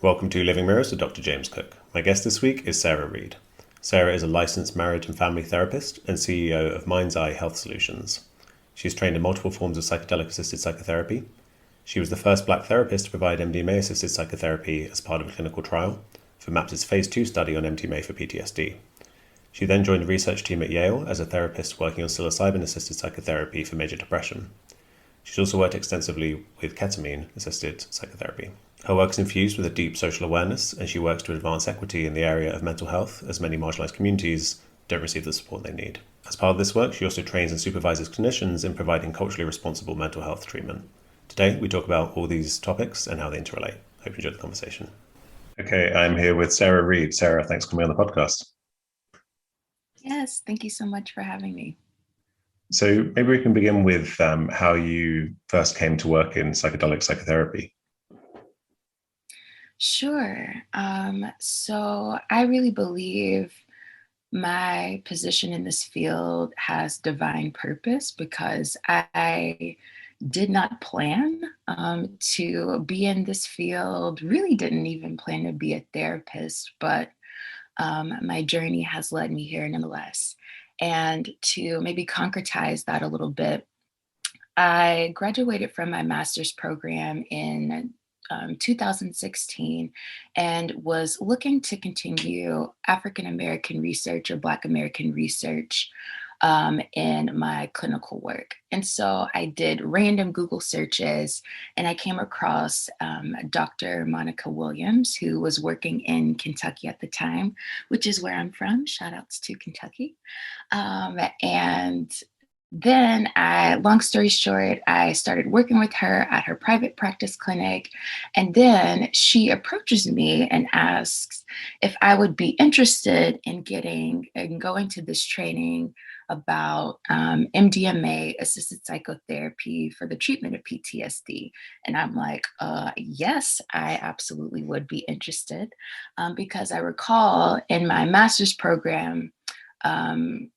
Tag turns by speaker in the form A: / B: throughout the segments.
A: Welcome to Living Mirrors with Dr. James Cook. My guest this week is Sarah Reed. Sarah is a licensed marriage and family therapist and CEO of Mind's Eye Health Solutions. She's trained in multiple forms of psychedelic-assisted psychotherapy. She was the first Black therapist to provide MDMA-assisted psychotherapy as part of a clinical trial for MAPS' Phase 2 study on MDMA for PTSD. She then joined the research team at Yale as a therapist working on psilocybin-assisted psychotherapy for major depression. She's also worked extensively with ketamine-assisted psychotherapy. Her work is infused with a deep social awareness, and she works to advance equity in the area of mental health, as many marginalised communities don't receive the support they need. As part of this work, she also trains and supervises clinicians in providing culturally responsible mental health treatment. Today, we talk about all these topics and how they interrelate. Hope you enjoyed the conversation. Okay, I'm here with Sarah Reed. Sarah, thanks for coming on the podcast.
B: Yes, thank you so much for having me.
A: So maybe we can begin with how you first came to work in psychedelic psychotherapy.
B: Sure. So I really believe my position in this field has divine purpose because I did not plan to be in this field, really didn't even plan to be a therapist, but my journey has led me here nonetheless. And to maybe concretize that a little bit, I graduated from my master's program in 2016 and was looking to continue African American research or Black American research in my clinical work. And so I did random Google searches and I came across Dr. Monica Williams, who was working in Kentucky at the time, which is where I'm from. Shout outs to Kentucky. And then long story short, I started working with her at her private practice clinic. And then she approaches me and asks if I would be interested in getting and going to this training about MDMA assisted psychotherapy for the treatment of PTSD. And I'm like, yes, I absolutely would be interested because I recall in my master's program, um,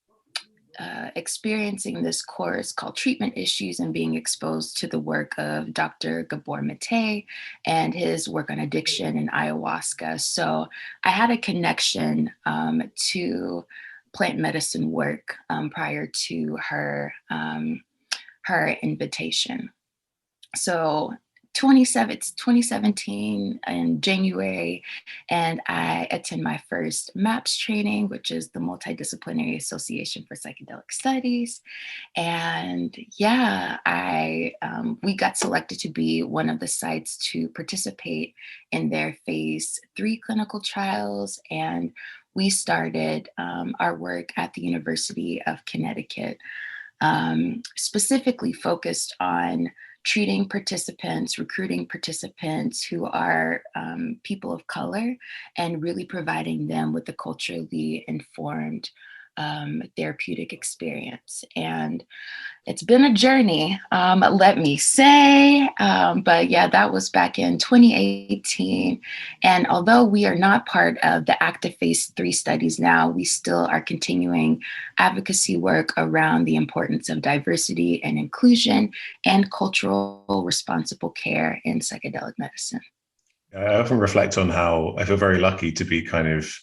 B: experiencing this course called Treatment Issues and being exposed to the work of Dr. Gabor Mate and his work on addiction and ayahuasca. So I had a connection to plant medicine work prior to her invitation. So 2017 in January, and I attend my first MAPS training, which is the Multidisciplinary Association for Psychedelic Studies. And yeah, we got selected to be one of the sites to participate in their phase 3 clinical trials. And we started our work at the University of Connecticut, specifically focused on treating participants, recruiting participants who are people of color, and really providing them with a culturally informed therapeutic experience. And it's been a journey, let me say. But yeah, that was back in 2018. And although we are not part of the active phase 3 studies now, we still are continuing advocacy work around the importance of diversity and inclusion and cultural responsible care in psychedelic medicine.
A: I often reflect on how I feel very lucky to be kind of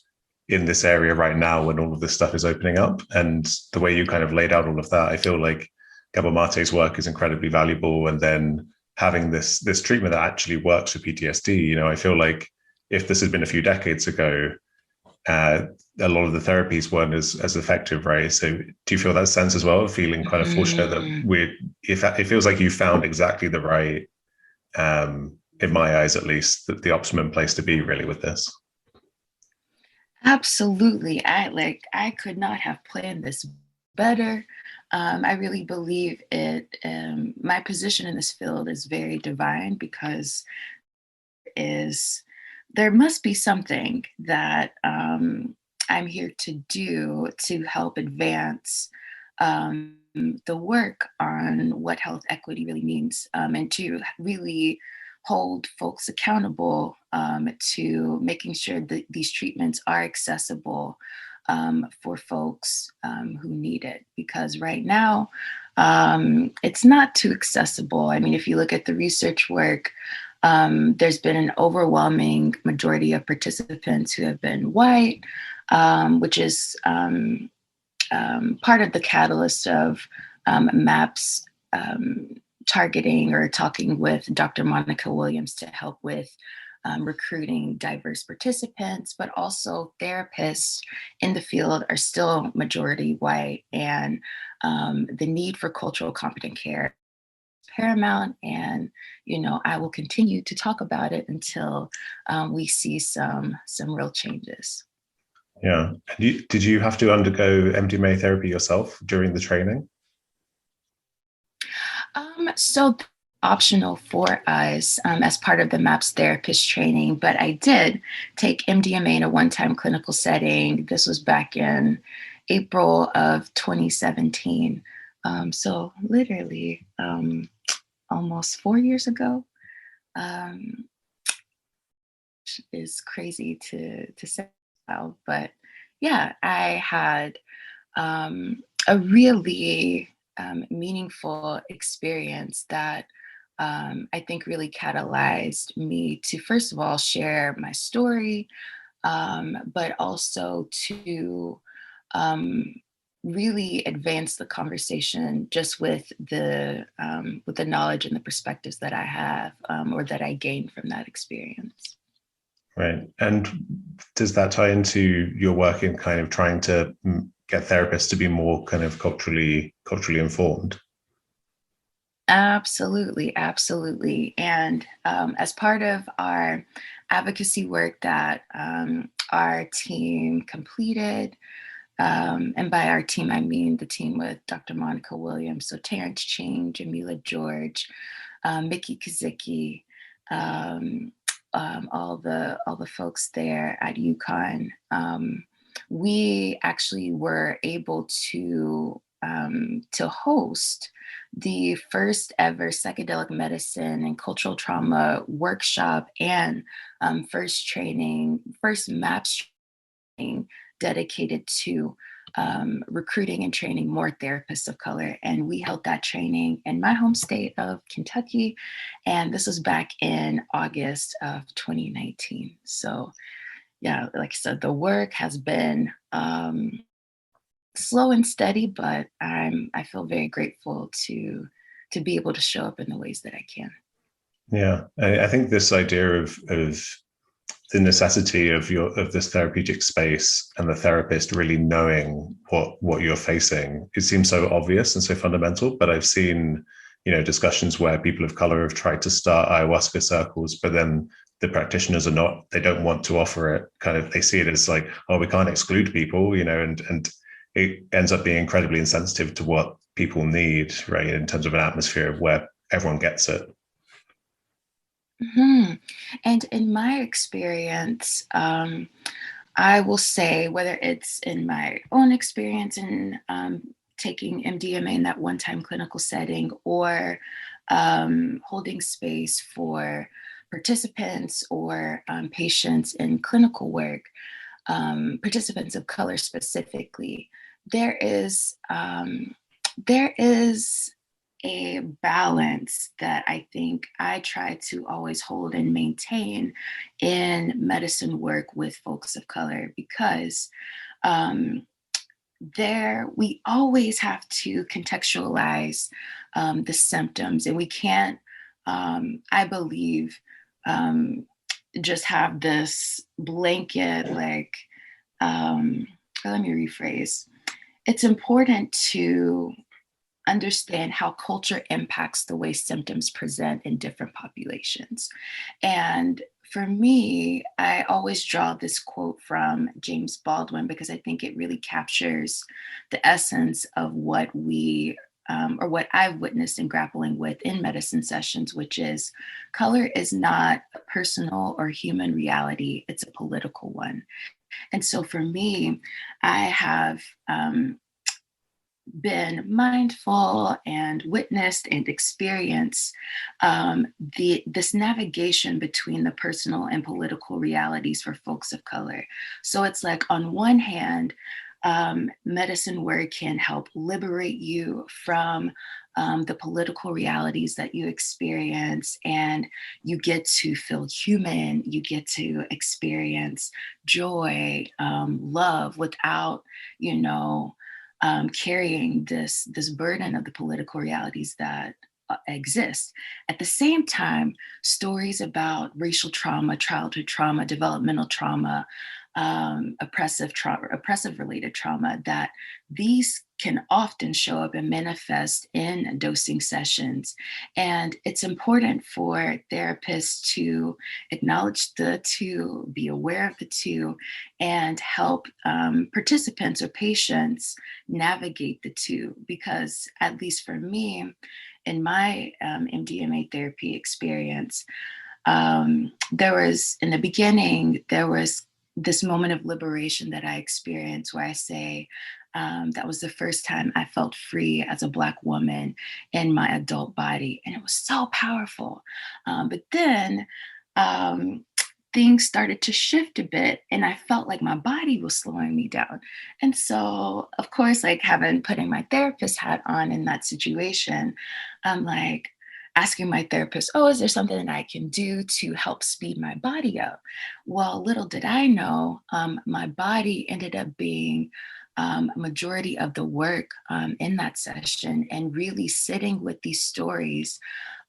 A: in this area right now when all of this stuff is opening up. And the way you kind of laid out all of that, I feel like Gabor Mate's work is incredibly valuable. And then having this treatment that actually works for PTSD, I feel like if this had been a few decades ago, a lot of the therapies weren't as effective, right? So do you feel that sense as well, feeling kind of fortunate that it feels like you found exactly the right, in my eyes at least, the optimum place to be really with this?
B: Absolutely. I could not have planned this better. I really believe it. My position in this field is very divine because is there must be something that I'm here to do to help advance the work on what health equity really means, and to really hold folks accountable to making sure that these treatments are accessible for folks who need it. Because right now, it's not too accessible. I mean, if you look at the research work, There's been an overwhelming majority of participants who have been white, which is part of the catalyst of MAPS targeting or talking with Dr. Monica Williams to help with recruiting diverse participants, but also therapists in the field are still majority white, and the need for cultural competent care is paramount. And I will continue to talk about it until we see some real changes.
A: Yeah. And did you have to undergo MDMA therapy yourself during the training?
B: So optional for us as part of the MAPS therapist training, but I did take MDMA in a one-time clinical setting. This was back in April of 2017. So literally almost 4 years ago. Um, is crazy to say out, but yeah, I had a really meaningful experience that I think really catalyzed me to, first of all, share my story, but also to um, really advance the conversation just with the knowledge and the perspectives that I have or that I gained from that experience.
A: Right. And does that tie into your work in kind of trying to get therapists to be more kind of culturally informed?
B: Absolutely, absolutely. And as part of our advocacy work that our team completed, and by our team, I mean the team with Dr. Monica Williams, so Terrence Ching, Jamila George, Mickey Kazicki, um, all the folks there at UConn. We actually were able to host the first ever psychedelic medicine and cultural trauma workshop and first MAPS training dedicated to recruiting and training more therapists of color. And we held that training in my home state of Kentucky. And this was back in August of 2019. So, yeah, like I said, the work has been slow and steady, but I feel very grateful to be able to show up in the ways that I can.
A: Yeah. I think this idea of the necessity of this therapeutic space and the therapist really knowing what you're facing, it seems so obvious and so fundamental. But I've seen, discussions where people of color have tried to start ayahuasca circles, but then the practitioners they don't want to offer it. Kind of, they see it as like, oh, we can't exclude people, and it ends up being incredibly insensitive to what people need, right? In terms of an atmosphere where everyone gets it.
B: Mhm. And in my experience, I will say, whether it's in my own experience in taking MDMA in that one time clinical setting or holding space for participants or patients in clinical work, participants of color specifically, there is there is a balance that I think I try to always hold and maintain in medicine work with folks of color because um, we always have to contextualize the symptoms, and we can't, I believe, um, just have this blanket like, um, let me rephrase. It's important to understand how culture impacts the way symptoms present in different populations. And for me, I always draw this quote from James Baldwin because I think it really captures the essence of what or what I've witnessed in grappling with in medicine sessions, which is color is not a personal or human reality, it's a political one. And so for me, I have been mindful and witnessed and experienced this navigation between the personal and political realities for folks of color. So it's like, on one hand, medicine work can help liberate you from the political realities that you experience, and you get to feel human. You get to experience joy, love, without, you know, carrying this burden of the political realities that exist. At the same time, stories about racial trauma, childhood trauma, developmental trauma, oppressive related trauma, that these can often show up and manifest in dosing sessions. And it's important for therapists to acknowledge the two, be aware of the two, and help participants or patients navigate the two. Because, at least for me, in my MDMA therapy experience, there was, in the beginning, there was this moment of liberation that I experienced where I say, that was the first time I felt free as a Black woman in my adult body. And it was so powerful. But then um, things started to shift a bit, and I felt like my body was slowing me down. And so, of course, like, putting my therapist hat on in that situation, I'm like, asking my therapist, oh, is there something that I can do to help speed my body up? Well, little did I know, my body ended up being a majority of the work in that session, and really sitting with these stories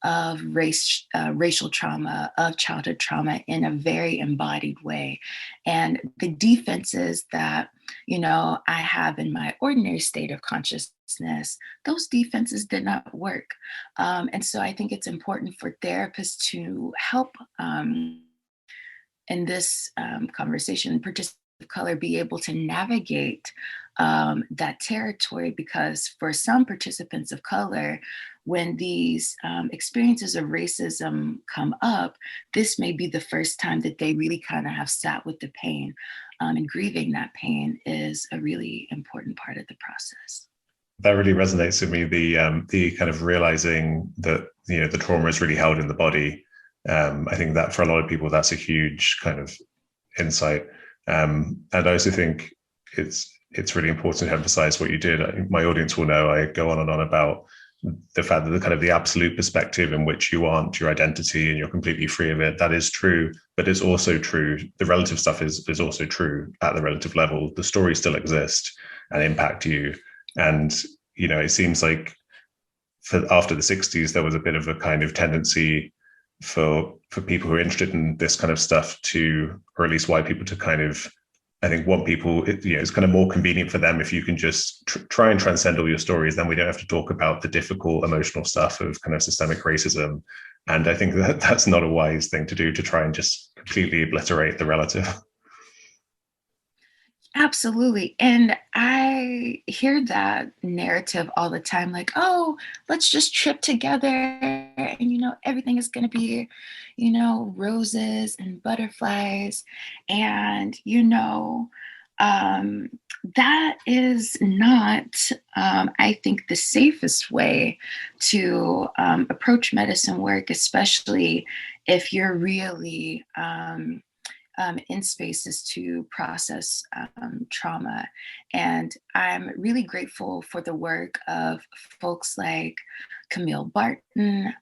B: of racial trauma, of childhood trauma in a very embodied way. And the defenses that, I have in my ordinary state of consciousness, those defenses did not work. And so I think it's important for therapists to help in this conversation, participants of color be able to navigate that territory, because for some participants of color, when these experiences of racism come up, this may be the first time that they really kind of have sat with the pain. And grieving that pain is a really important part of the process.
A: That really resonates with me. The kind of realizing that the trauma is really held in the body. I think that for a lot of people, that's a huge kind of insight. And I also think it's really important to emphasize what you did. I think my audience will know I go on and on about the fact that the kind of the absolute perspective in which you aren't your identity and you're completely free of it, that is true. But it's also true, the relative stuff is also true at the relative level. The stories still exist and impact you. And, it seems like after the 60s, there was a bit of a kind of tendency for people who are interested in this kind of stuff to, or at least white people, to kind of, I think, want people, it's kind of more convenient for them if you can just try and transcend all your stories. Then we don't have to talk about the difficult emotional stuff of kind of systemic racism. And I think that that's not a wise thing to do, to try and just completely obliterate the relative.
B: Absolutely. And I hear that narrative all the time, like, oh, let's just trip together and, everything is going to be, roses and butterflies. And, um, that is not, I think, the safest way to approach medicine work, especially if you're really in spaces to process trauma. And I'm really grateful for the work of folks like Camille Barton,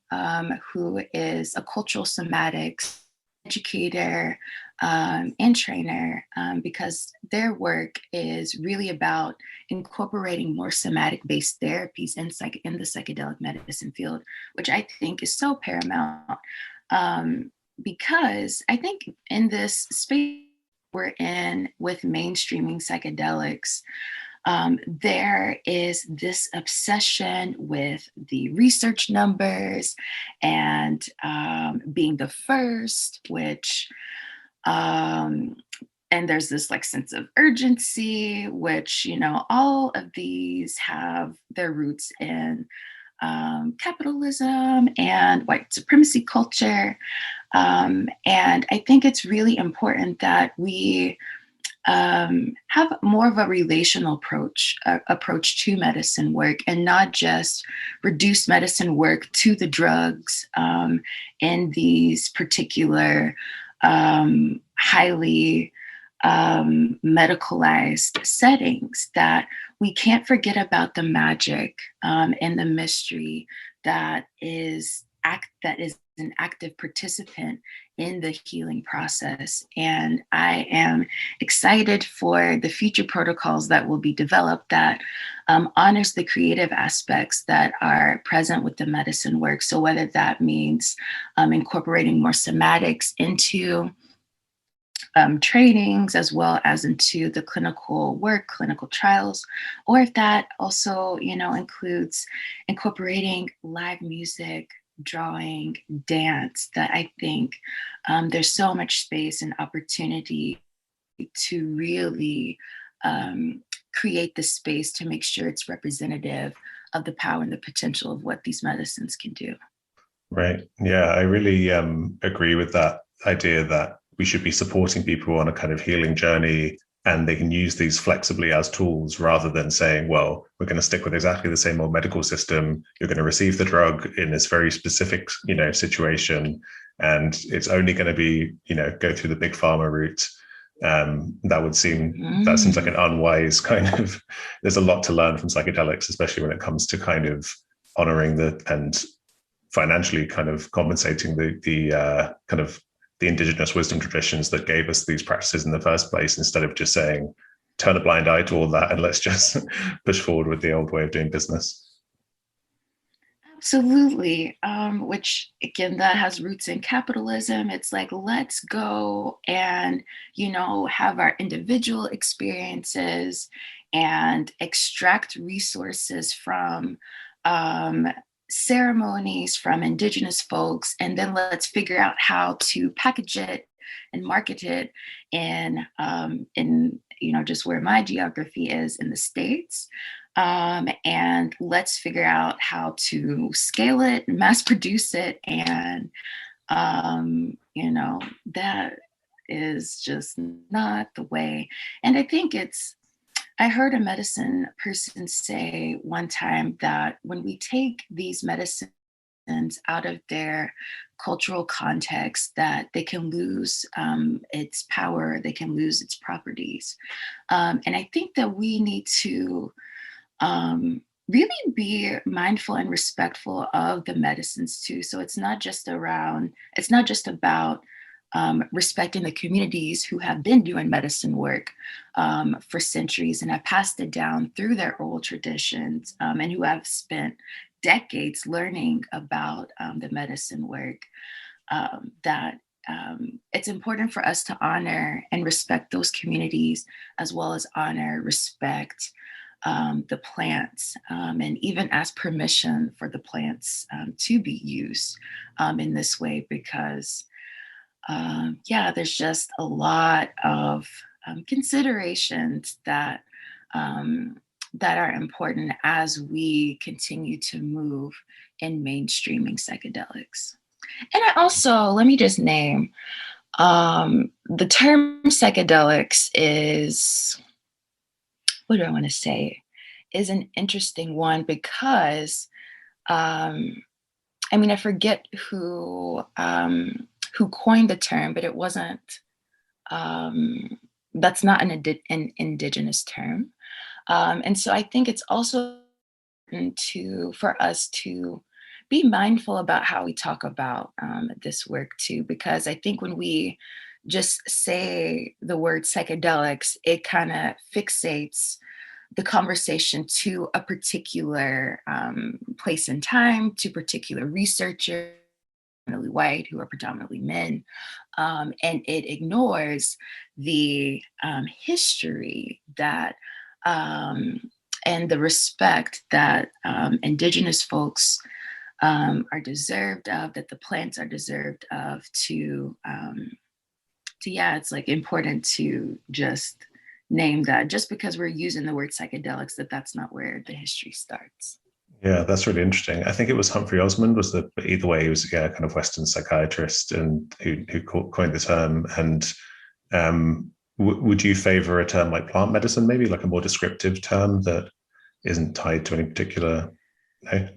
B: who is a cultural somatics educator and trainer, because their work is really about incorporating more somatic-based therapies in the psychedelic medicine field, which I think is so paramount. Because I think in this space we're in with mainstreaming psychedelics, there is this obsession with the research numbers and being the first, which, and there's this like sense of urgency, which, all of these have their roots in capitalism and white supremacy culture. And I think it's really important that we have more of a relational approach to medicine work, and not just reduce medicine work to the drugs in these particular highly medicalized settings, that we can't forget about the magic and the mystery that is an active participant in the healing process. And I am excited for the future protocols that will be developed that honors the creative aspects that are present with the medicine work. So whether that means incorporating more somatics into trainings as well as into the clinical work, clinical trials, or if that also, includes incorporating live music, drawing, dance, that I think there's so much space and opportunity to really create the space to make sure it's representative of the power and the potential of what these medicines can do.
A: Right. Yeah, I really agree with that idea that we should be supporting people on a kind of healing journey, and they can use these flexibly as tools rather than saying, well, we're going to stick with exactly the same old medical system. You're going to receive the drug in this very specific, situation, and it's only going to be, go through the big pharma route. That seems like an unwise kind of. There's a lot to learn from psychedelics, especially when it comes to kind of honoring and financially kind of compensating the kind of the indigenous wisdom traditions that gave us these practices in the first place, instead of just saying turn a blind eye to all that and let's just push forward with the old way of doing business.
B: Absolutely. Which again, that has roots in capitalism. It's like, let's go and, have our individual experiences and extract resources from um, ceremonies, from indigenous folks, and then let's figure out how to package it and market it in just where my geography is in the States, and let's figure out how to scale it, mass produce it, and that is just not the way. And I heard a medicine person say one time that when we take these medicines out of their cultural context, that they can lose its power, they can lose its properties. And I think that we need to really be mindful and respectful of the medicines too. So it's not just about respecting the communities who have been doing medicine work for centuries and have passed it down through their oral traditions, and who have spent decades learning about the medicine work, that it's important for us to honor and respect those communities, as well as honor, respect the plants, and even ask permission for the plants to be used in this way, because there's just a lot of considerations that are important as we continue to move in mainstreaming psychedelics. And I also, let me just name, the term psychedelics is, what do I want to say, is an interesting one because, I forget who coined the term, but it wasn't, that's not an indigenous term. And so I think it's also important for us to be mindful about how we talk about this work too, because I think when we just say the word psychedelics, it kind of fixates the conversation to a particular place and time, to particular researchers, predominantly white, who are predominantly men, and it ignores the history that and the respect that indigenous folks are deserved of, that the plants are deserved of. It's like important to just name that, just because we're using the word psychedelics, that's not where the history starts.
A: Yeah, that's really interesting. I think it was Humphrey Osmond was either way, he was kind of Western psychiatrist and who coined the term. And would you favor a term like plant medicine, maybe like a more descriptive term that isn't tied to any particular? No?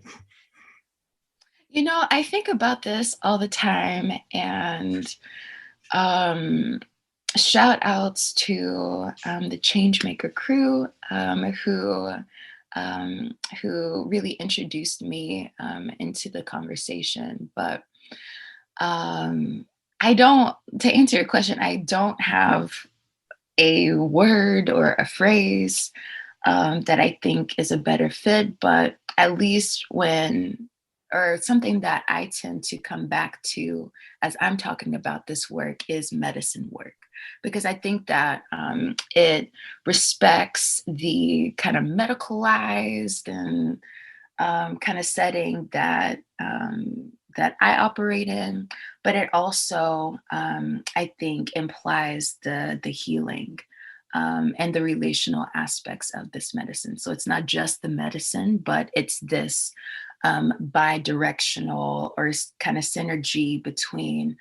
B: I think about this all the time, and shout outs to the Changemaker crew who really introduced me into the conversation. But I don't, to answer your question, I don't have a word or a phrase that I think is a better fit, but at least or something that I tend to come back to as I'm talking about this work is medicine work. Because I think that it respects the kind of medicalized and kind of setting that I operate in, but it also, I think, implies the healing and the relational aspects of this medicine. So it's not just the medicine, but it's this bi-directional or kind of synergy between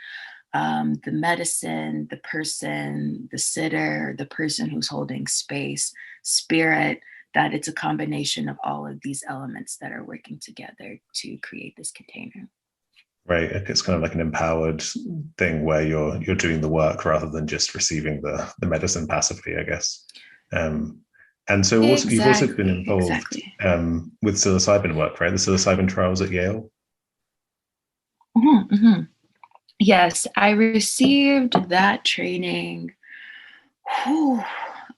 B: the medicine, the person, the sitter, the person who's holding space, spirit, that it's a combination of all of these elements that are working together to create this container.
A: Right. It's kind of like an empowered thing where you're doing the work rather than just receiving the medicine passively, I guess. Um, and so also you've also been
B: Exactly,
A: involved
B: exactly.
A: with psilocybin work, right? The psilocybin trials at Yale.
B: Mhm, mhm. Yes, I received that training. Whew.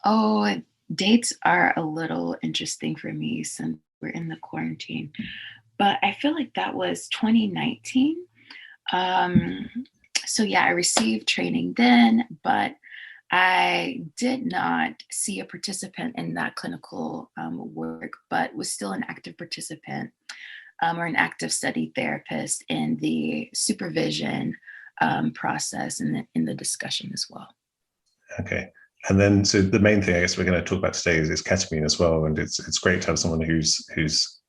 B: Oh, dates are a little interesting for me since we're in the quarantine, but I feel like that was 2019. Um, so yeah, I received training then, but I did not see a participant in that clinical work, but was still an active participant or an active study therapist in the supervision process and in the discussion as well.
A: Okay. And then, so the main thing I guess we're going to talk about today is ketamine as well, and it's great to have someone who's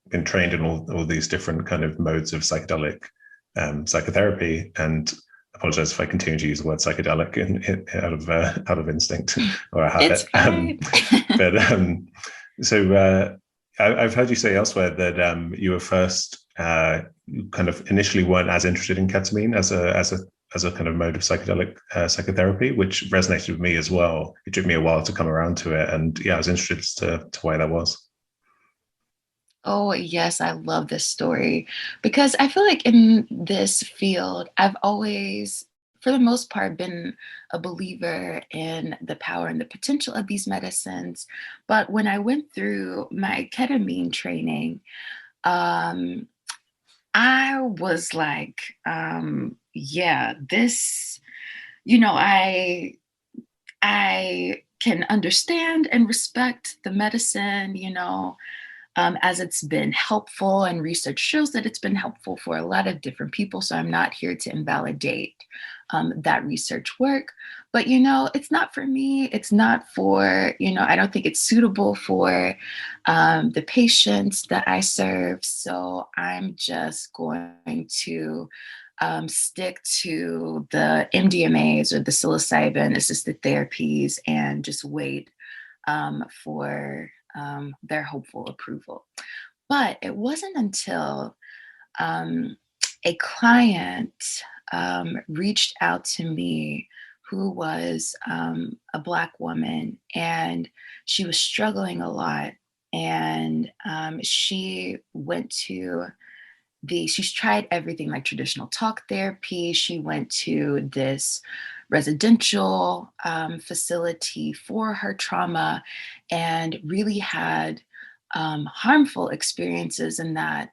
A: been trained in all these different kind of modes of psychedelic psychotherapy. And I apologize if I continue to use the word psychedelic out of instinct or a
B: It's
A: habit.
B: fine.
A: But so I've heard you say elsewhere that you were first kind of initially weren't as interested in ketamine as a kind of mode of psychedelic psychotherapy, which resonated with me as well. It took me a while to come around to it, and yeah, I was interested as to why that was.
B: Oh, yes, I love this story because I feel like in this field, I've always, for the most part, been a believer in the power and the potential of these medicines. But when I went through my ketamine training, um, I was like, yeah, this, you know, I can understand and respect the medicine, as it's been helpful, and research shows that it's been helpful for a lot of different people. So I'm not here to invalidate that research work. But, it's not for me. It's not for, I don't think it's suitable for the patients that I serve. So I'm just going to stick to the MDMAs or the psilocybin assisted therapies and just wait for their hopeful approval. But it wasn't until um, a client reached out to me who was a Black woman, and she was struggling a lot. And she went to she's tried everything like traditional talk therapy. She went to this residential facility for her trauma and really had harmful experiences in that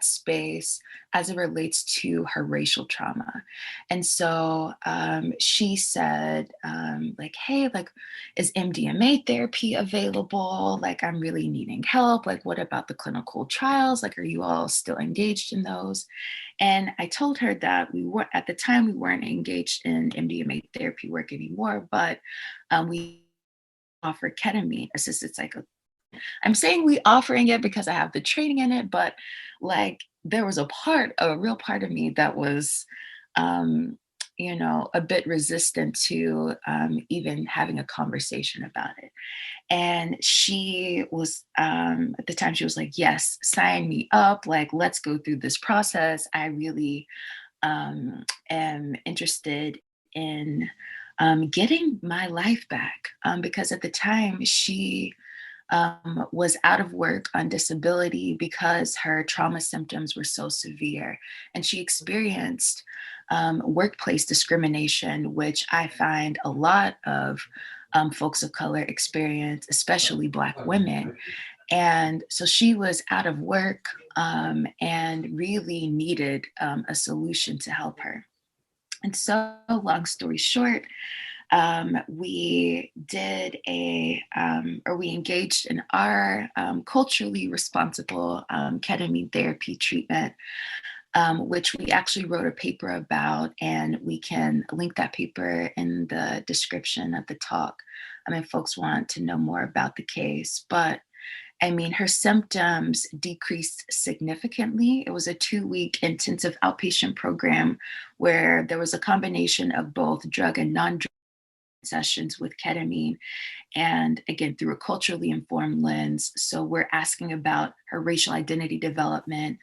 B: space as it relates to her racial trauma. And so she said, like, hey, like, is MDMA therapy available? Like, I'm really needing help. Like, what about the clinical trials? Like, are you all still engaged in those? And I told her that at the time, we weren't engaged in MDMA therapy work anymore, but we offer ketamine assisted psycho. I'm saying we offering it because I have the training in it, but like there was a real part of me that was, um, a bit resistant to even having a conversation about it. And she was, at the time, she was like, yes, sign me up. Like, let's go through this process. I really am interested in getting my life back. Because at the time, she was out of work on disability because her trauma symptoms were so severe. And she experienced workplace discrimination, which I find a lot of folks of color experience, especially Black women. And so she was out of work and really needed a solution to help her. And so, long story short, we did or we engaged in our culturally responsible ketamine therapy treatment, which we actually wrote a paper about, and we can link that paper in the description of the talk. I mean, folks want to know more about the case, but I mean, her symptoms decreased significantly. It was a 2-week intensive outpatient program where there was a combination of both drug and non drug sessions with ketamine, and again through a culturally informed lens. So we're asking about her racial identity development.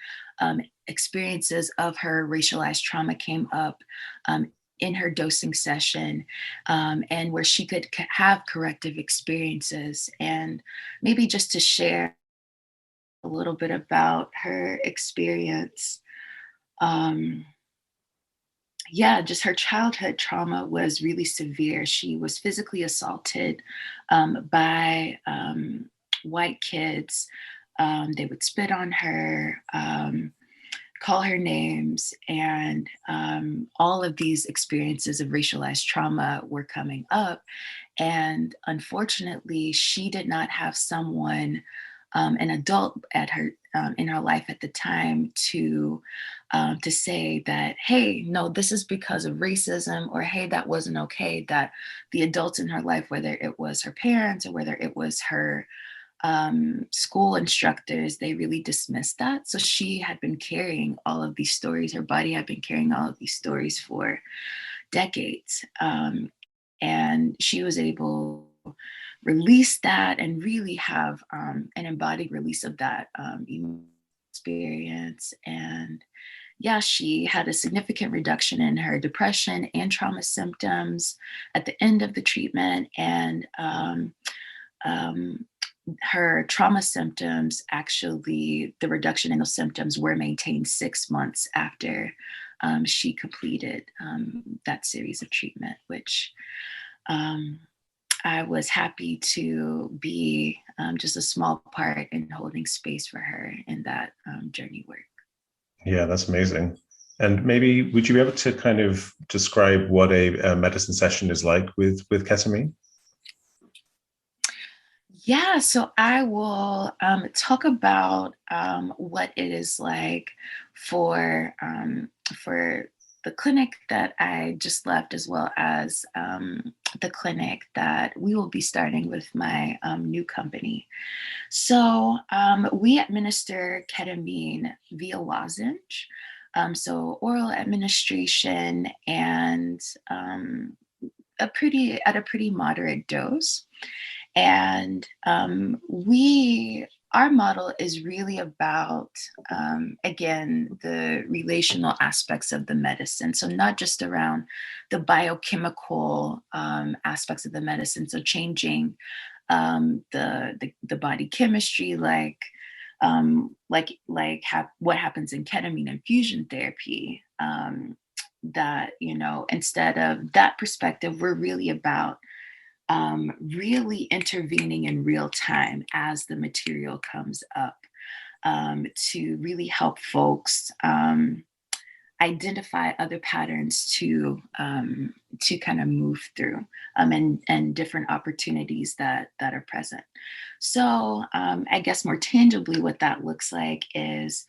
B: Experiences of her racialized trauma came up in her dosing session, and where she could have corrective experiences. And maybe just to share a little bit about her experience. Um, yeah, just her childhood trauma was really severe. She was physically assaulted by white kids. They would spit on her, call her names, and all of these experiences of racialized trauma were coming up. And unfortunately, she did not have someone, an adult at her in her life at the time, to say that, hey, no, this is because of racism, or hey, that wasn't okay. That the adults in her life, whether it was her parents or whether it was her school instructors, they really dismissed that. So she had been carrying all of these stories. Her body had been carrying all of these stories for decades. And she was able to release that and really have an embodied release of that experience. And yeah, she had a significant reduction in her depression and trauma symptoms at the end of the treatment. And um, her trauma symptoms, actually, the reduction in those symptoms were maintained 6 months after she completed that series of treatment, which um, I was happy to be just a small part in holding space for her in that journey work.
A: Yeah, that's amazing. And maybe would you be able to kind of describe what a medicine session is like with ketamine?
B: Yeah, so I will talk about what it is like for the clinic that I just left, as well as the clinic that we will be starting with my new company. So we administer ketamine via lozenge, so oral administration, and at a pretty moderate dose. And our model is really about, again, the relational aspects of the medicine. So not just around the biochemical aspects of the medicine. So changing the body chemistry, what happens in ketamine infusion therapy. That, instead of that perspective, we're really about really intervening in real time as the material comes up, to really help folks identify other patterns to kind of move through, and different opportunities that are present. So I guess more tangibly, what that looks like is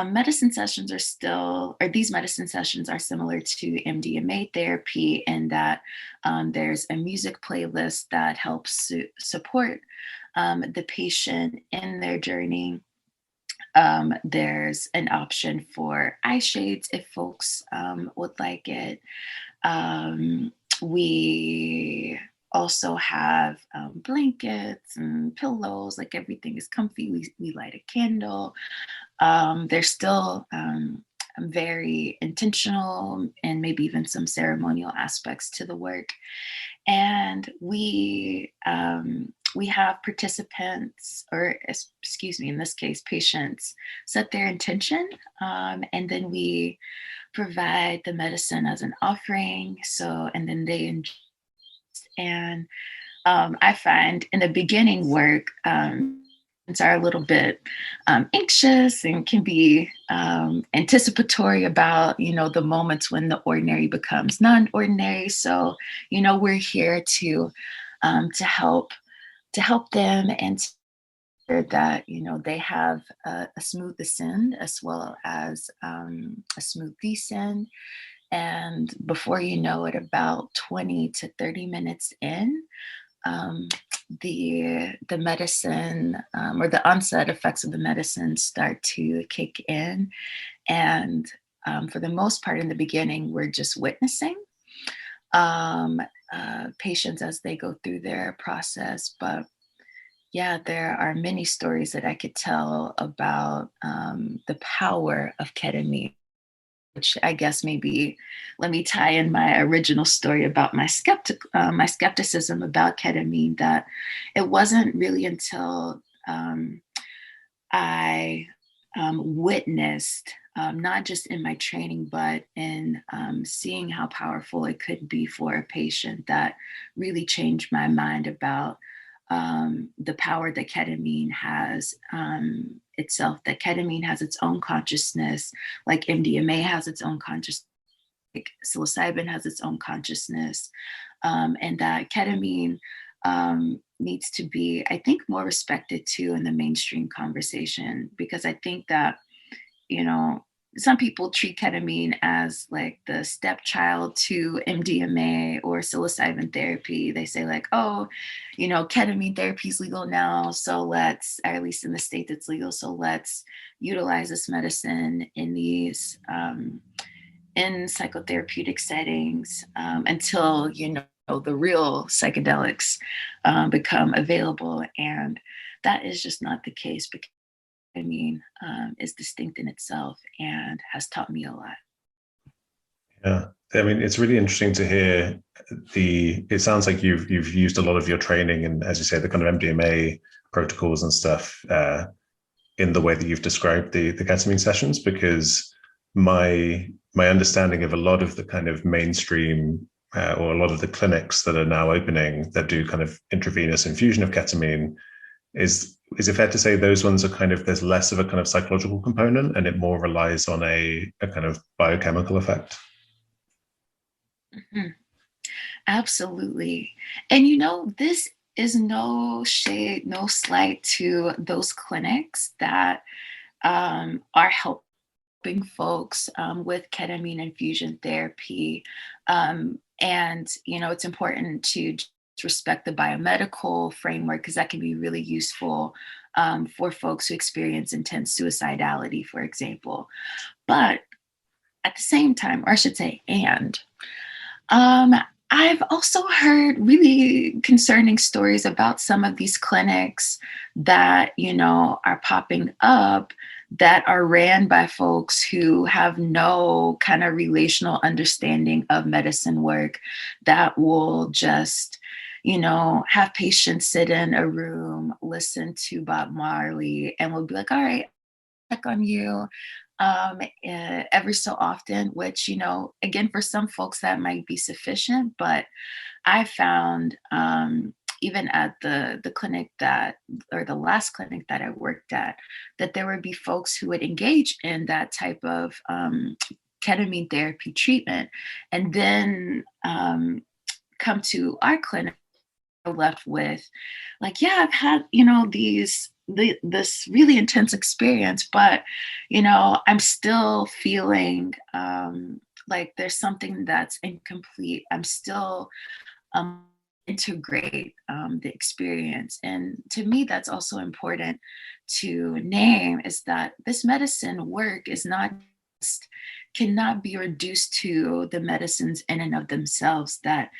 B: medicine sessions are still, or these medicine sessions are similar to MDMA therapy in that there's a music playlist that helps support the patient in their journey. There's an option for eye shades if folks would like it. We also have blankets and pillows, like everything is comfy. We light a candle. There's still very intentional and maybe even some ceremonial aspects to the work. And we have participants, or excuse me, in this case, patients, set their intention, and then we provide the medicine as an offering. So, and then they and I find in the beginning work, are a little bit anxious and can be anticipatory about, the moments when the ordinary becomes non-ordinary. So, we're here to to help them and to ensure that they have a smooth ascend as well as a smooth descend. And before you know it, about 20 to 30 minutes in, um, the medicine, or the onset effects of the medicine start to kick in. And for the most part, in the beginning, we're just witnessing um, patients as they go through their process. But yeah, there are many stories that I could tell about the power of ketamine, which I guess maybe let me tie in my original story about my skepticism about ketamine. That it wasn't really until I witnessed, not just in my training, but in seeing how powerful it could be for a patient, that really changed my mind about the power that ketamine has itself, that ketamine has its own consciousness, like MDMA has its own consciousness, like psilocybin has its own consciousness, and that ketamine needs to be, I think, more respected too in the mainstream conversation, because I think that, you know, some people treat ketamine as like the stepchild to MDMA or psilocybin therapy. They say like, oh, ketamine therapy is legal now, so let's, or at least in the state that's legal, so let's utilize this medicine in these in psychotherapeutic settings until the real psychedelics become available. And that is just not the case, because is distinct in itself and has taught me a lot.
A: Yeah, I mean, it's really interesting to hear it sounds like you've used a lot of your training and, as you say, the kind of MDMA protocols and stuff in the way that you've described the ketamine sessions, because my understanding of a lot of the kind of mainstream or a lot of the clinics that are now opening that do kind of intravenous infusion of ketamine is it fair to say those ones are kind of, there's less of a kind of psychological component and it more relies on a kind of biochemical effect?
B: Mhm. Absolutely. And this is no shade, no slight to those clinics that are helping folks with ketamine infusion therapy. And, it's important to just respect the biomedical framework, because that can be really useful for folks who experience intense suicidality, for example. But at the same time, or I should say, um, I've also heard really concerning stories about some of these clinics that, are popping up, that are ran by folks who have no kind of relational understanding of medicine work, that will just, have patients sit in a room, listen to Bob Marley, and will be like, all right, check on you every so often, which, again, for some folks that might be sufficient. But I found, even at the clinic that, or the last clinic that I worked at, that there would be folks who would engage in that type of ketamine therapy treatment, and then come to our clinic left with like, yeah, I've had, this really intense experience, but I'm still feeling like there's something that's incomplete. I'm still integrate the experience. And to me, that's also important to name, is that this medicine work is not just, cannot be reduced to the medicines in and of themselves. That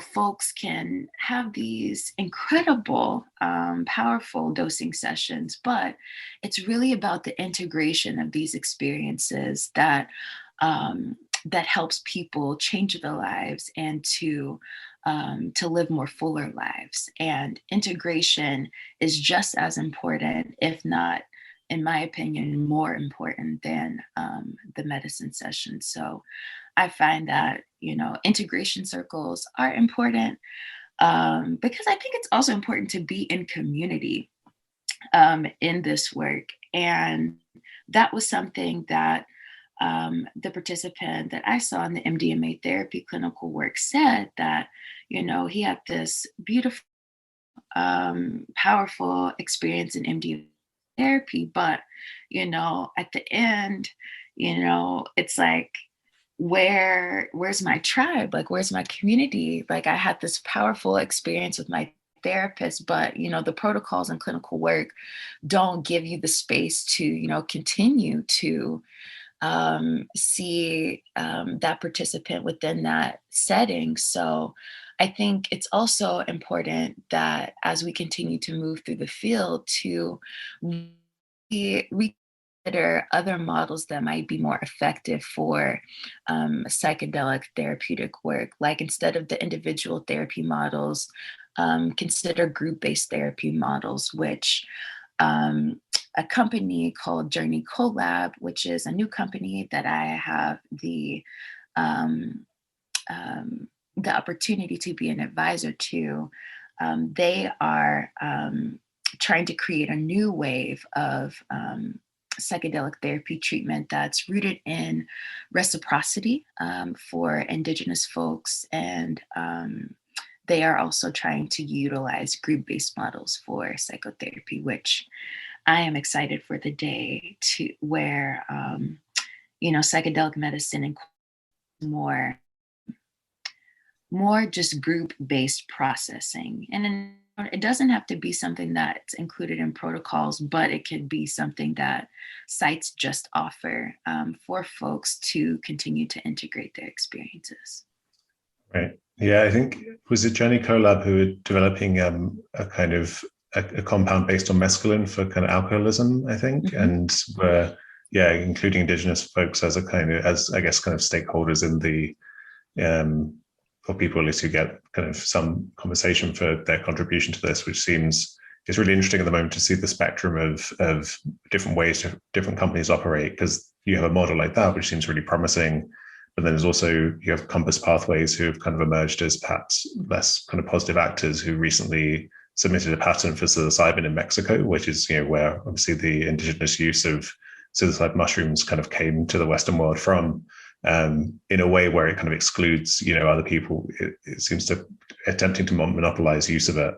B: folks can have these incredible, powerful dosing sessions, but it's really about the integration of these experiences um, that helps people change their lives and to live more fuller lives. And integration is just as important, if not, in my opinion, more important than the medicine session. So I find that, integration circles are important, because I think it's also important to be in community, in this work. And that was something that the participant that I saw in the MDMA therapy clinical work said, that, he had this beautiful, powerful experience in MDMA therapy, but, at the end, it's like, where's my tribe, like where's my community? Like, I had this powerful experience with my therapist, but the protocols and clinical work don't give you the space to continue to see that participant within that setting. So I think it's also important that as we continue to move through the field, to reconsider other models that might be more effective for psychedelic therapeutic work. Like, instead of the individual therapy models, consider group-based therapy models, which um, a company called Journey Collab, which is a new company that I have um, the opportunity to be an advisor to. They are trying to create a new wave of psychedelic therapy treatment that's rooted in reciprocity, for Indigenous folks. And they are also trying to utilize group-based models for psychotherapy, which I am excited for the day to where psychedelic medicine and more just group-based processing. And then it doesn't have to be something that's included in protocols, but it could be something that sites just offer, for folks to continue to integrate their experiences.
A: Right. Yeah, I think, was it Journey Collab who were developing a kind of a compound based on mescaline for kind of alcoholism, I think,
B: Mm-hmm.
A: and were, yeah, including Indigenous folks as a kind of, as I guess, kind of stakeholders in the, or people at least who get kind of some conversation for their contribution to this, which seems, it's really interesting at the moment to see the spectrum of different ways different companies operate, because you have a model like that, which seems really promising. But then there's also, you have Compass Pathways, who have kind of emerged as perhaps less kind of positive actors, who recently submitted a patent for psilocybin in Mexico, which is, where obviously the indigenous use of psilocybin mushrooms kind of came to the Western world from, in a way where it kind of excludes, other people. It seems to attempting to monopolize use of it.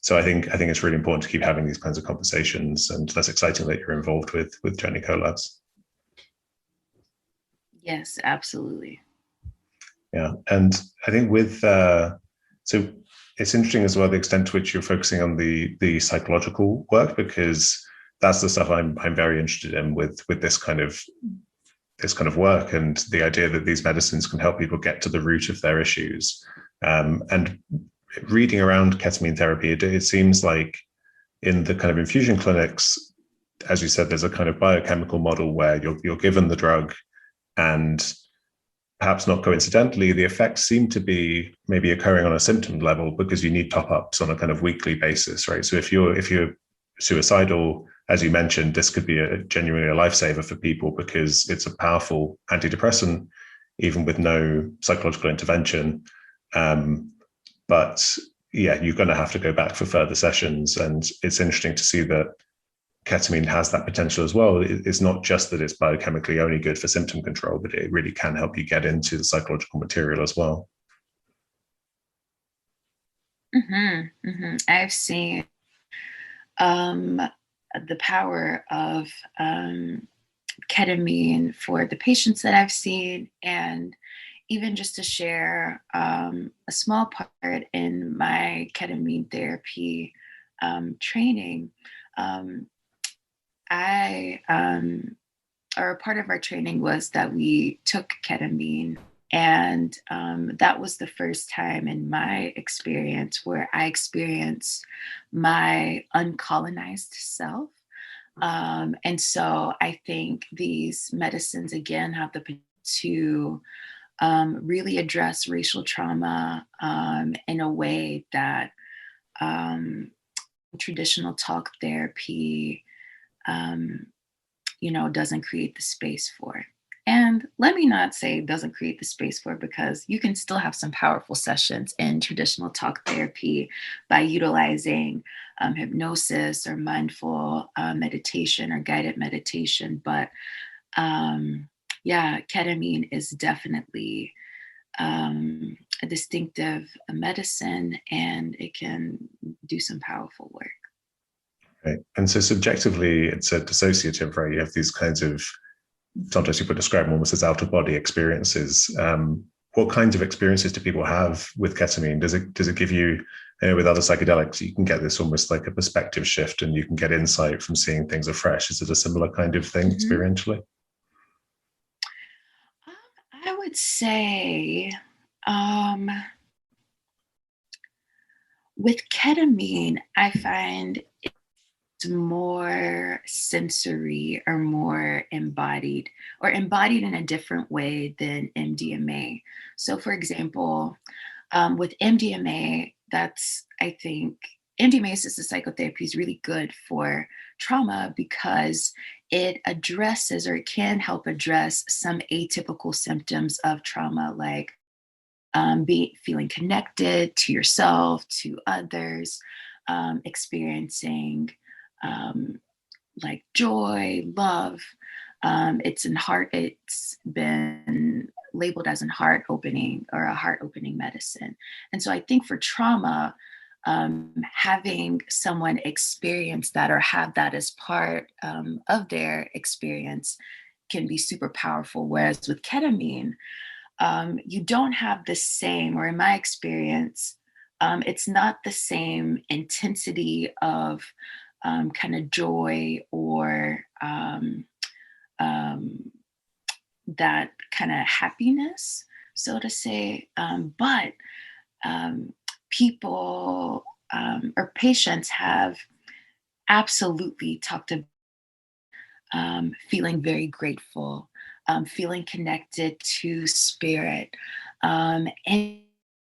A: So I think it's really important to keep having these kinds of conversations, and that's exciting that you're involved with Journey Collabs.
B: Yes, absolutely.
A: Yeah, and I think with so it's interesting as well the extent to which you're focusing on the psychological work, because that's the stuff I'm very interested in with this kind of work, and the idea that these medicines can help people get to the root of their issues. And reading around ketamine therapy, it seems like in the kind of infusion clinics, as you said, there's a kind of biochemical model where you're given the drug, and perhaps not coincidentally, the effects seem to be maybe occurring on a symptom level, because you need top-ups on a kind of weekly basis, right? So if you're suicidal, as you mentioned, this could be genuinely a lifesaver for people, because it's a powerful antidepressant, even with no psychological intervention. But yeah, you're going to have to go back for further sessions. And it's interesting to see that ketamine has that potential as well. It's not just that it's biochemically only good for symptom control, but it really can help you get into the psychological material as well.
B: Mm-hmm, mm-hmm. I've seen the power of ketamine for the patients that I've seen. And even just to share a small part in my ketamine therapy training, I or a part of our training was that we took ketamine And that was the first time in my experience where I experienced my uncolonized self. And so I think these medicines, again, have the potential to really address racial trauma in a way that um, traditional talk therapy, um, doesn't create the space for. And let me not say doesn't create the space for, because you can still have some powerful sessions in traditional talk therapy by utilizing hypnosis or mindful meditation or guided meditation. But um, yeah, ketamine is definitely a distinctive medicine, and it can do some powerful work.
A: Right. And so subjectively, it's a dissociative, right? You have these kinds of, sometimes people describe them almost as out of body experiences. What kinds of experiences do people have with ketamine? Does it give you, with other psychedelics, you can get this almost like a perspective shift, and you can get insight from seeing things afresh? Is it a similar kind of thing
B: Mhm.
A: experientially?
B: I would say um, with ketamine, I find it's more sensory or more embodied, or embodied in a different way than MDMA. So, for example, with MDMA, that's, I think, MDMA assisted psychotherapy is really good for trauma because it addresses, or it can help address, some atypical symptoms of trauma, like feeling connected to yourself, to others, experiencing um, like joy, love. It's been labeled as a heart opening, or a heart opening medicine. And so I think for trauma, having someone experience that or have that as part of their experience can be super powerful. Whereas with ketamine, you don't have the same, or in my experience, it's not the same intensity of kind of joy, or um, that kind of happiness, so to say. But um, people, or patients, have absolutely talked about feeling very grateful, feeling connected to spirit, and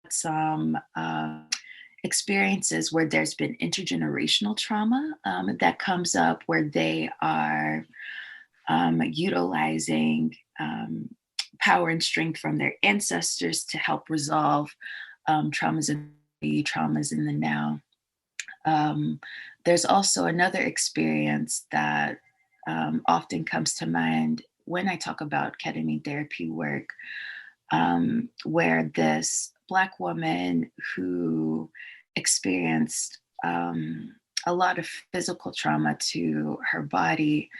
B: some experiences where there's been intergenerational trauma that comes up, where they are utilizing power and strength from their ancestors to help resolve traumas in the now. Um, there's also another experience that often comes to mind when I talk about ketamine therapy work, where this Black woman who experienced a lot of physical trauma to her body,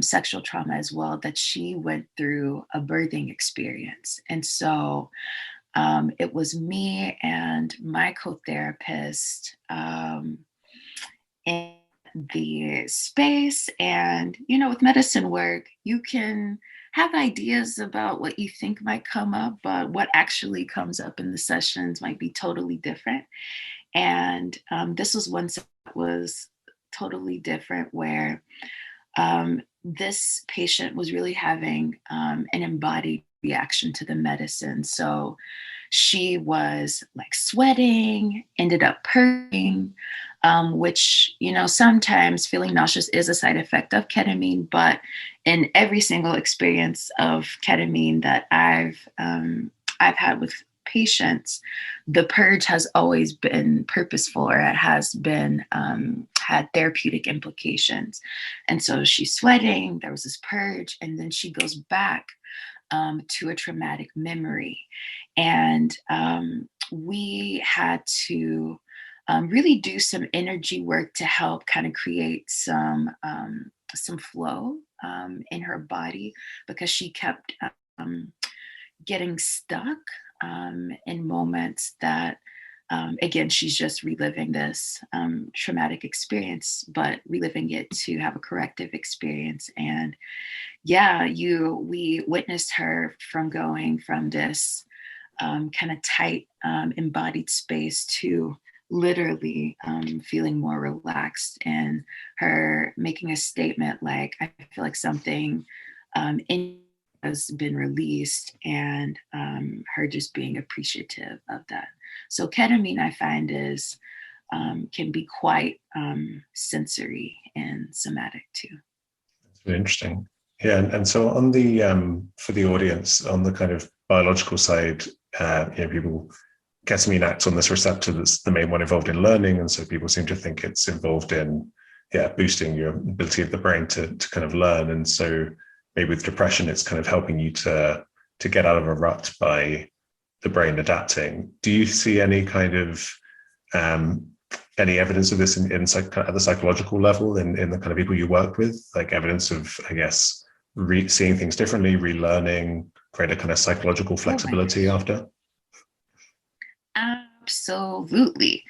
B: sexual trauma as well, that she went through a birthing experience. And so it was me and my co therapist in the space. And, with medicine work, you can have ideas about what you think might come up, but what actually comes up in the sessions might be totally different. And this was one that was totally different, where this patient was really having an embodied reaction to the medicine. So she was like sweating, ended up purring, which, sometimes feeling nauseous is a side effect of ketamine. But in every single experience of ketamine that I've had with patients, the purge has always been purposeful, or it has been had therapeutic implications. And so she's sweating, there was this purge, and then she goes back to a traumatic memory. And we had to really do some energy work to help kind of create some flow in her body, because she kept um, getting stuck in moments that again, she's just reliving this traumatic experience, but reliving it to have a corrective experience. And yeah, we witnessed her from going from this kind of tight embodied space to literally feeling more relaxed, and her making a statement like, I feel like something in has been released, and her just being appreciative of that. So ketamine, I find, is can be quite sensory and somatic too.
A: That's really interesting. Yeah, and so on the for the audience, on the kind of biological side, people, ketamine acts on this receptor that's the main one involved in learning, and so people seem to think it's involved in boosting your ability of the brain to kind of learn. And so maybe with depression, it's kind of helping you to get out of a rut by the brain adapting. Do you see any kind of any evidence of this at the psychological level in the kind of people you work with, like evidence of, I guess, seeing things differently, relearning, create a kind of psychological flexibility after?
B: Absolutely.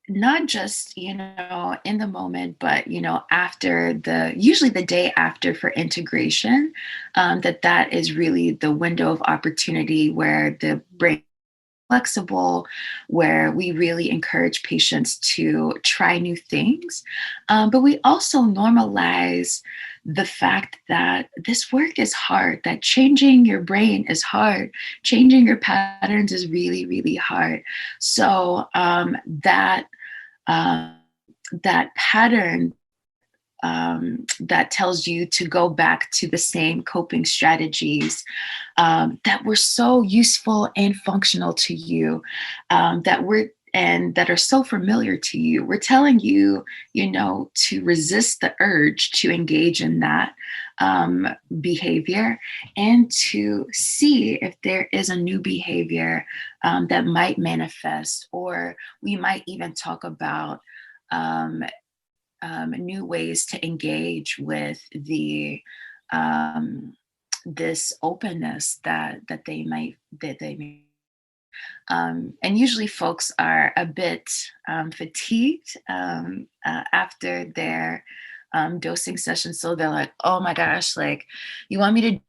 B: Not just, in the moment, but, usually the day after for integration, that is really the window of opportunity where the brain flexible, where we really encourage patients to try new things. But we also normalize the fact that this work is hard, that changing your brain is hard, changing your patterns is really, really hard. So that pattern that tells you to go back to the same coping strategies that were so useful and functional to you, that are so familiar to you. We're telling you, to resist the urge to engage in that behavior, and to see if there is a new behavior that might manifest, or we might even talk about new ways to engage with the this openness that they may. And usually folks are a bit fatigued after their dosing session, so they're like, "Oh my gosh, like, you want me to do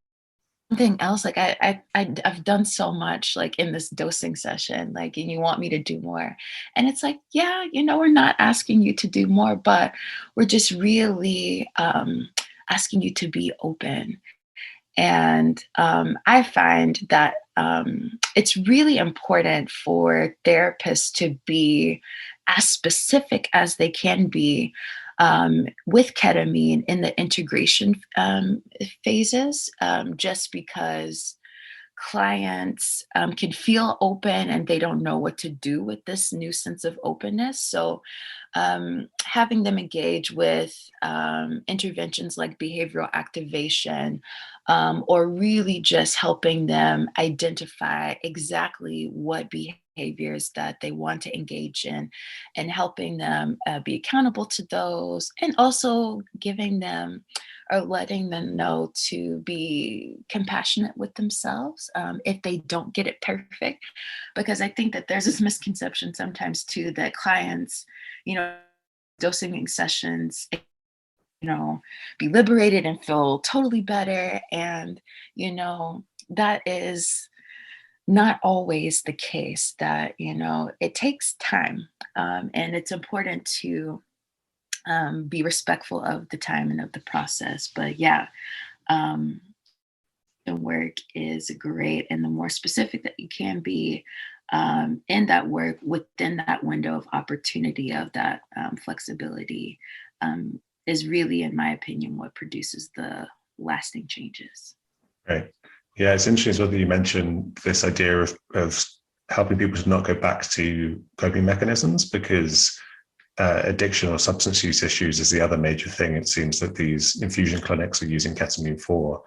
B: something else? Like, I've done so much, like, in this dosing session, like, and you want me to do more?" And it's like, yeah, we're not asking you to do more, but we're just really asking you to be open. And I find that it's really important for therapists to be as specific as they can be with ketamine in the integration phases, just because clients can feel open and they don't know what to do with this new sense of openness. So having them engage with interventions like behavioral activation, or really just helping them identify exactly what behaviors that they want to engage in, and helping them be accountable to those, and also giving them or letting them know to be compassionate with themselves if they don't get it perfect. Because I think that there's this misconception sometimes too, that clients, dosing sessions, be liberated and feel totally better. And, that is not always the case. That, it takes time, and it's important to be respectful of the time and of the process. But yeah, the work is great. And the more specific that you can be in that work within that window of opportunity of that flexibility, is really, in my opinion, what produces the lasting changes.
A: Right. Yeah, it's interesting as well that you mentioned this idea of helping people to not go back to coping mechanisms, because addiction or substance use issues is the other major thing it seems that these infusion clinics are using ketamine for.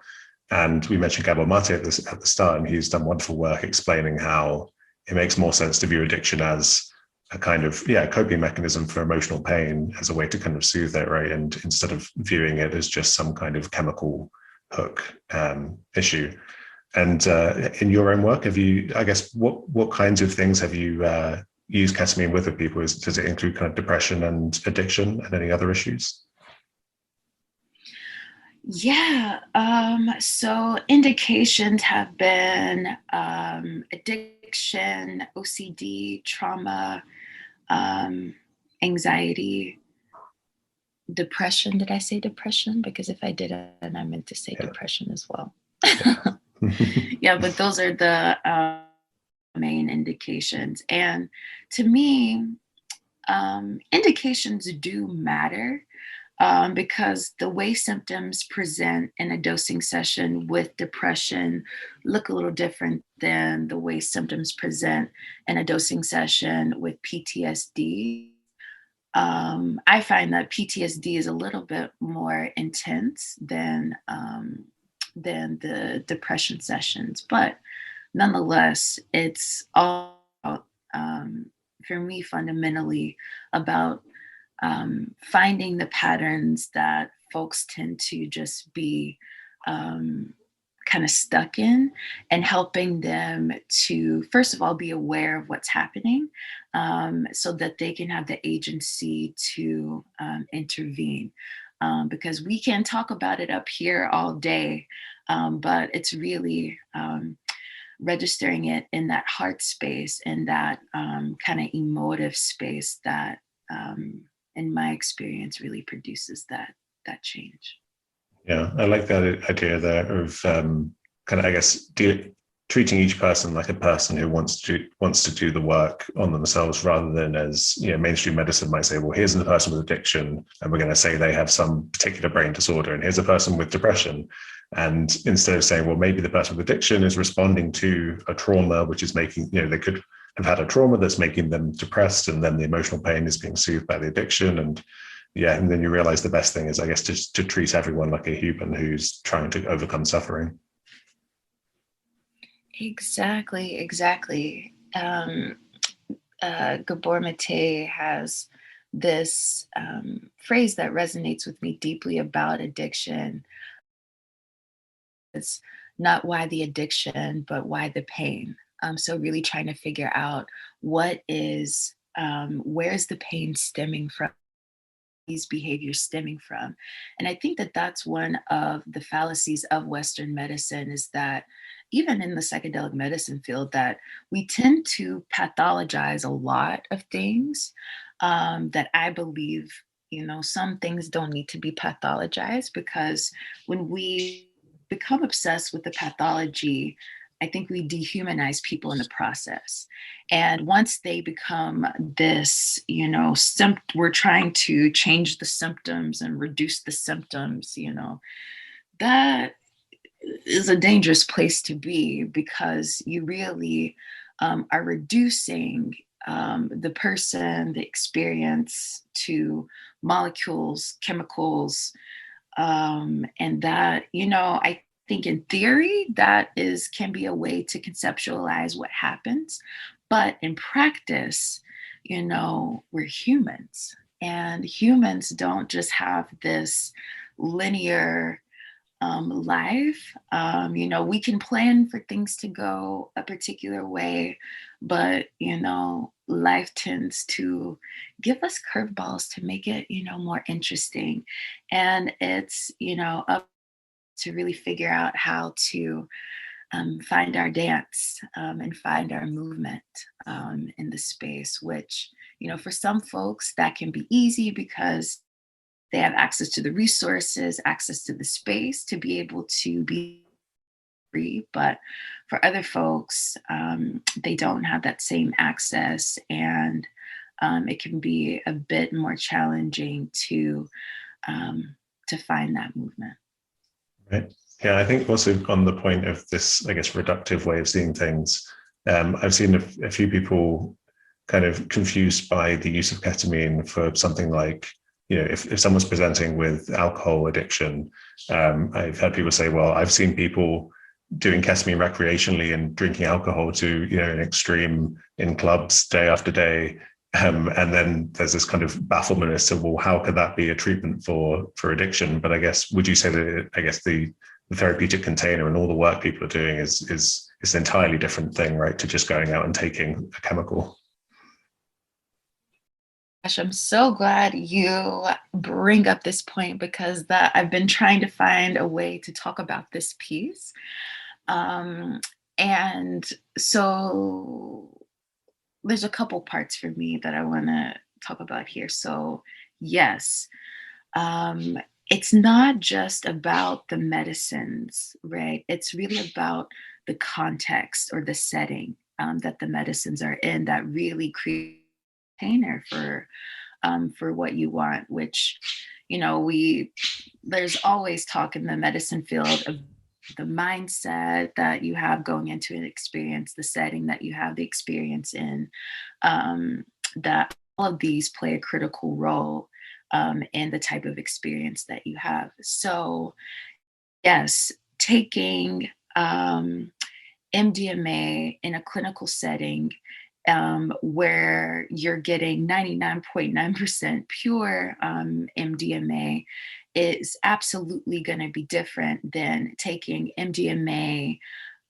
A: And we mentioned Gabor Mate at the start, and he's done wonderful work explaining how it makes more sense to view addiction as a kind of coping mechanism for emotional pain, as a way to kind of soothe it, right? And instead of viewing it as just some kind of chemical hook issue. And in your own work, have you, I guess, what kinds of things have you used ketamine with people? Does it include kind of depression and addiction and any other issues?
B: Yeah. So indications have been addiction, OCD, trauma, um, anxiety, depression. Did I say depression? Because if I didn't, I meant to say
A: Yeah.
B: depression as well.
A: Yeah.
B: Yeah, but those are the main indications. And to me, indications do matter, because the way symptoms present in a dosing session with depression look a little different than the way symptoms present in a dosing session with PTSD. I find that PTSD is a little bit more intense than the depression sessions, but nonetheless, it's all um, for me fundamentally about finding the patterns that folks tend to just be um, kind of stuck in, and helping them to, first of all, be aware of what's happening, so that they can have the agency to intervene. Because we can talk about it up here all day, but it's really registering it in that heart space and that kind of emotive space that in my experience really produces that change.
A: Yeah, I like that idea there of kind of, I guess, treating each person like a person who wants to do the work on themselves, rather than, as mainstream medicine might say, well, here's a person with addiction, and we're going to say they have some particular brain disorder, and here's a person with depression. And instead of saying, well, maybe the person with addiction is responding to a trauma, which is making, they could have had a trauma that's making them depressed, and then the emotional pain is being soothed by the addiction. And yeah, and then you realize the best thing is, I guess, just to treat everyone like a human who's trying to overcome suffering.
B: Exactly. Gabor Mate has this phrase that resonates with me deeply about addiction. It's not why the addiction, but why the pain. So really trying to figure out where's the pain stemming from, these behaviors stemming from. And I think that that's one of the fallacies of Western medicine, is that even in the psychedelic medicine field, that we tend to pathologize a lot of things, that I believe, some things don't need to be pathologized, because when we become obsessed with the pathology, I think we dehumanize people in the process. And once they become this, we're trying to change the symptoms and reduce the symptoms, that is a dangerous place to be, because you really are reducing the person, the experience, to molecules, chemicals, and that, I think in theory that can be a way to conceptualize what happens, but in practice, we're humans, and humans don't just have this linear life. We can plan for things to go a particular way, but life tends to give us curveballs to make it, more interesting. And it's, up to really figure out how to find our dance, and find our movement in the space, which, for some folks that can be easy because they have access to the resources, access to the space to be able to be free. But for other folks, they don't have that same access, and it can be a bit more challenging to find that movement.
A: Right. Yeah, I think also on the point of this, I guess, reductive way of seeing things, I've seen a few people kind of confused by the use of ketamine for something like, if someone's presenting with alcohol addiction, I've had people say, well, I've seen people doing ketamine recreationally and drinking alcohol to, an extreme in clubs day after day. And then there's this kind of bafflement as to, well, how could that be a treatment for addiction? But I guess, would you say that, the the therapeutic container and all the work people are doing is an entirely different thing, right? To just going out and taking a chemical.
B: Gosh, I'm so glad you bring up this point because that I've been trying to find a way to talk about this piece. Um, and so there's a couple parts for me that I want to talk about here. So, yes, um, it's not just about the medicines, right? It's really about the context or the setting that the medicines are in that really create a container for what you want. Which, we there's always talk in the medicine field of the mindset that you have going into an experience, the setting that you have the experience in, um, that all of these play a critical role in the type of experience that you have. So, yes, taking MDMA in a clinical setting where you're getting 99.9% pure MDMA is absolutely going to be different than taking MDMA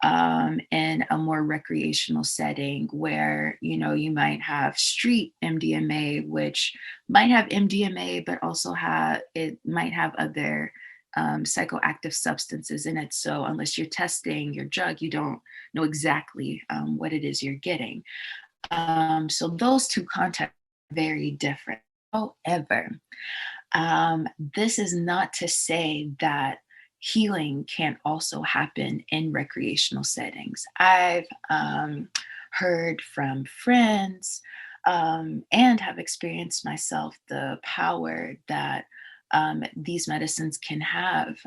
B: in a more recreational setting where you might have street MDMA, which might have MDMA, but also might have other psychoactive substances in it. So unless you're testing your drug, you don't know exactly what it is you're getting. So those two contexts are very different. However, this is not to say that healing can't also happen in recreational settings. I've heard from friends and have experienced myself the power that these medicines can have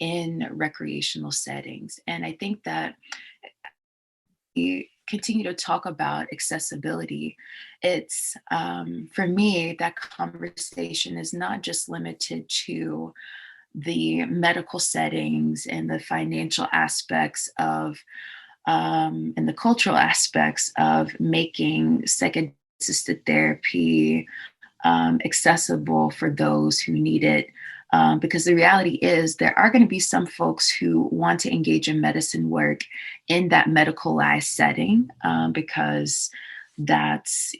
B: in recreational settings. And I think that we continue to talk about accessibility, it's for me, that conversation is not just limited to the medical settings and the financial aspects of and the cultural aspects of making psychedelic assisted therapy accessible for those who need it. Because the reality is, there are going to be some folks who want to engage in medicine work in that medicalized setting because that's,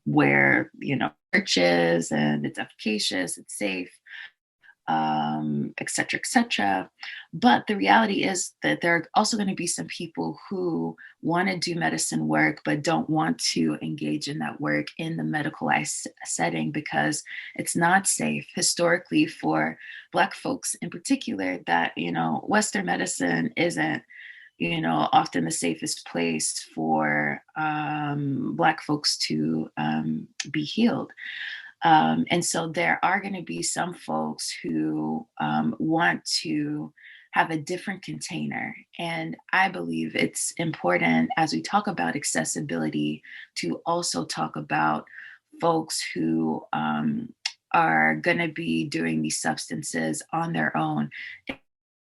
B: where, church is and it's efficacious, it's safe, et cetera, et cetera. But the reality is that there are also going to be some people who want to do medicine work, but don't want to engage in that work in the medicalized setting because it's not safe historically for Black folks in particular, that, Western medicine isn't, often the safest place for Black folks to be healed. And so there are going to be some folks who want to have a different container. And I believe it's important as we talk about accessibility to also talk about folks who are going to be doing these substances on their own.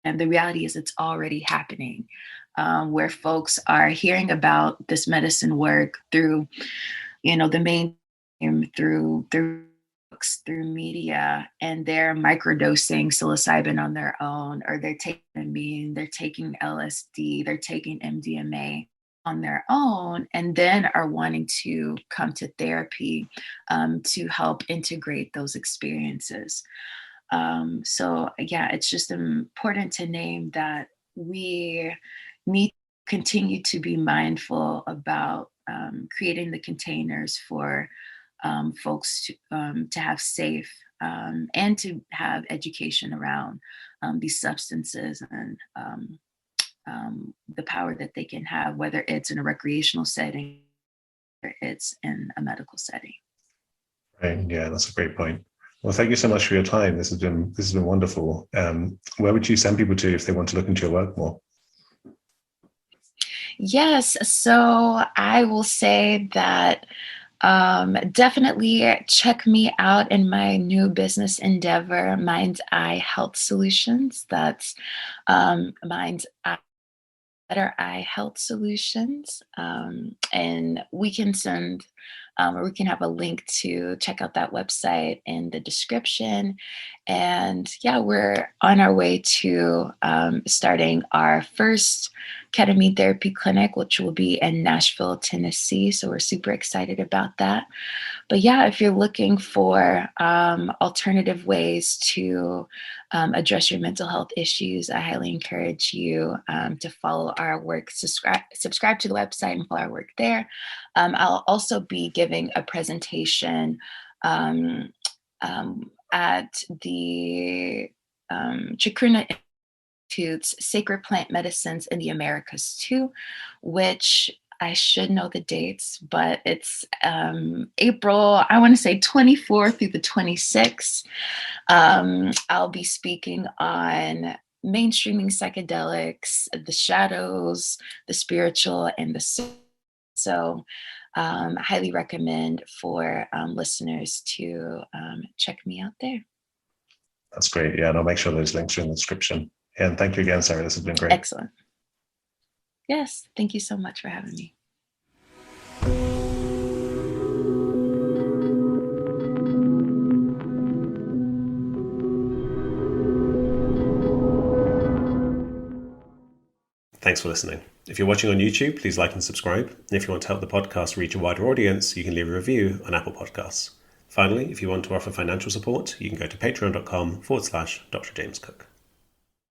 B: And the reality is, it's already happening where folks are hearing about this medicine work through, the main through books, through media, and they're microdosing psilocybin on their own, or they're taking amine, they're taking LSD, they're taking MDMA on their own, and then are wanting to come to therapy to help integrate those experiences. So yeah, it's just important to name that we need to continue to be mindful about creating the containers for folks to have safe and to have education around these substances and the power that they can have, whether it's in a recreational setting or it's in a medical setting.
A: Right. Yeah, that's a great point. Well, thank you so much for your time. This has been wonderful. Where would you send people to if they want to look into your work more?
B: Yes, so I will say that definitely check me out in my new business endeavor, Mind's Eye Health Solutions. That's Mind's Eye Better Eye Health Solutions. And we can or we can have a link to check out that website in the description. And yeah, we're on our way to starting our first ketamine therapy clinic, which will be in Nashville, Tennessee. So we're super excited about that. But yeah, if you're looking for alternative ways to address your mental health issues, I highly encourage you to follow our work, subscribe to the website and follow our work there. I'll also be giving a presentation at the Chacruna Institute's Sacred Plant Medicines in the Americas too, which I should know the dates, but it's April, I want to say 24th through the 26th. I'll be speaking on mainstreaming psychedelics, the shadows, the spiritual, and the soul. So highly recommend for listeners to check me out there.
A: That's great. Yeah, and I'll make sure those links are in the description. And thank you again, Sarah. This has been great.
B: Excellent. Yes, thank you so much for having me.
A: Thanks for listening. If you're watching on YouTube, please like and subscribe. And if you want to help the podcast reach a wider audience, you can leave a review on Apple Podcasts. Finally, if you want to offer financial support, you can go to patreon.com/Dr. James Cook.